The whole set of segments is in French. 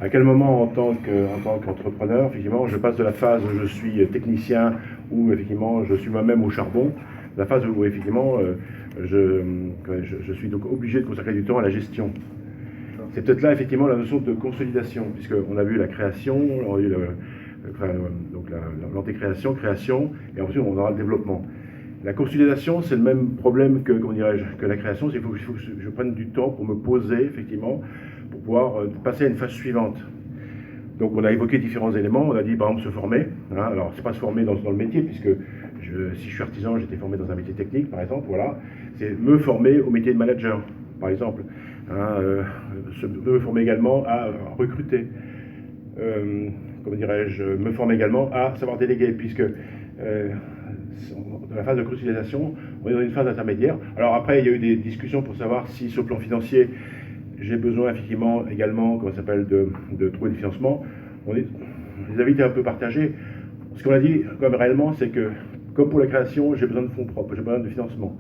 À quel moment, en tant qu'entrepreneur, effectivement, je passe de la phase où je suis technicien, où effectivement je suis moi-même au charbon, la phase où effectivement je suis donc obligé de consacrer du temps à la gestion. C'est peut-être là effectivement la notion de consolidation, puisqu'on a vu la création, on a eu l'antécréation, création, et ensuite on aura le développement. La consolidation, c'est le même problème que, comment dirais-je, que la création, c'est qu'il faut que je prenne du temps pour me poser, effectivement, pour pouvoir passer à une phase suivante. Donc on a évoqué différents éléments, on a dit par exemple se former, hein, alors c'est pas se former dans le métier, puisque si je suis artisan, j'étais formé dans un métier technique, par exemple, voilà, c'est me former au métier de manager, par exemple, hein, me former également à recruter, comment dirais-je, me former également à savoir déléguer, puisque dans la phase de consolidation, on est dans une phase intermédiaire. Alors après, il y a eu des discussions pour savoir si sur le plan financier, j'ai besoin effectivement également, comment ça s'appelle, de trouver des financements. Les avis étaient un peu partagés. Ce qu'on a dit, comme réellement, c'est que, comme pour la création, j'ai besoin de fonds propres, j'ai besoin de financement.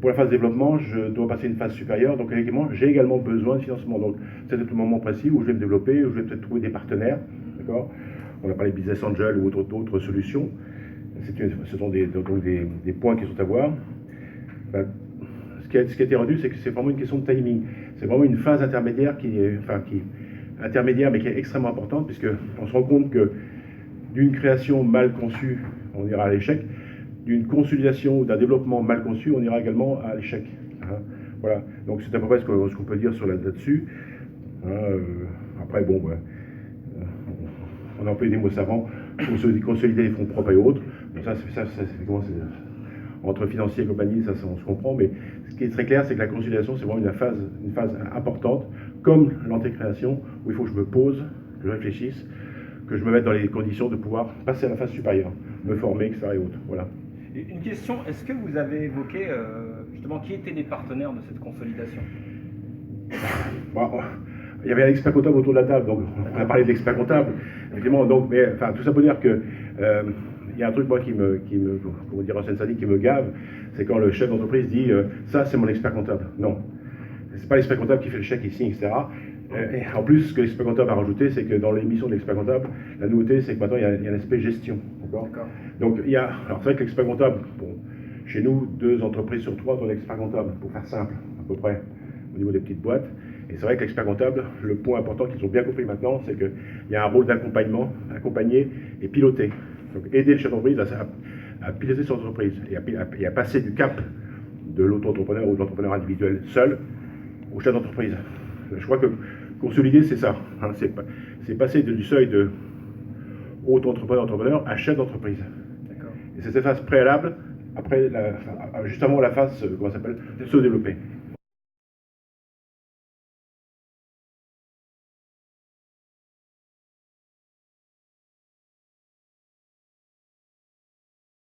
Pour la phase de développement, je dois passer une phase supérieure, donc j'ai également besoin de financement. Donc c'est le moment précis où je vais me développer, où je vais peut-être trouver des partenaires, d'accord. On a parlé de business angel ou d'autres solutions. Ce sont des points qui sont à voir. Ben, ce qui a été rendu, c'est que c'est vraiment une question de timing. C'est vraiment une phase intermédiaire intermédiaire, mais qui est extrêmement importante, puisqu'on se rend compte que d'une création mal conçue, on ira à l'échec. D'une consolidation ou d'un développement mal conçu, on ira également à l'échec. Hein, voilà. Donc c'est à peu près ce qu'on peut dire là-dessus. Hein, après, bon, on a employé des mots savants, consolider les fonds propres et autres. Donc ça, entre financiers et compagnie, ça on se comprend, mais ce qui est très clair, c'est que la consolidation, c'est vraiment une phase importante, comme l'antécréation, où il faut que je me pose, que je réfléchisse, que je me mette dans les conditions de pouvoir passer à la phase supérieure, me former, etc. et autres. Voilà. Une question, est-ce que vous avez évoqué justement qui étaient les partenaires de cette consolidation? Bon, il y avait un expert comptable autour de la table, donc on a parlé de l'expert comptable, effectivement, donc, mais enfin, tout ça pour dire que il y a un truc, moi, comment dire, en Seine-Saint-Denis, qui me gave, c'est quand le chef d'entreprise dit ça, c'est mon expert comptable. Non. C'est pas l'expert comptable qui fait le chèque, il signe, etc. Et en plus, ce que l'expert comptable a rajouté, c'est que dans l'émission de l'expert comptable, la nouveauté, c'est que maintenant, il y a un aspect gestion. D'accord. Donc, alors c'est vrai que l'expert comptable, bon, chez nous, 2 entreprises sur 3 ont un expert comptable, pour faire simple, à peu près, au niveau des petites boîtes. Et c'est vrai que l'expert comptable, le point important qu'ils ont bien compris maintenant, c'est qu'il y a un rôle d'accompagnement, accompagner et piloter. Donc aider le chef d'entreprise à piloter son entreprise et à passer du cap de l'auto-entrepreneur ou de l'entrepreneur individuel seul au chef d'entreprise. Je crois que consolider, c'est ça. Hein, c'est passer du seuil de auto-entrepreneur à chef d'entreprise. Et c'est cette phase préalable, juste avant la phase, comment ça s'appelle, de se développer.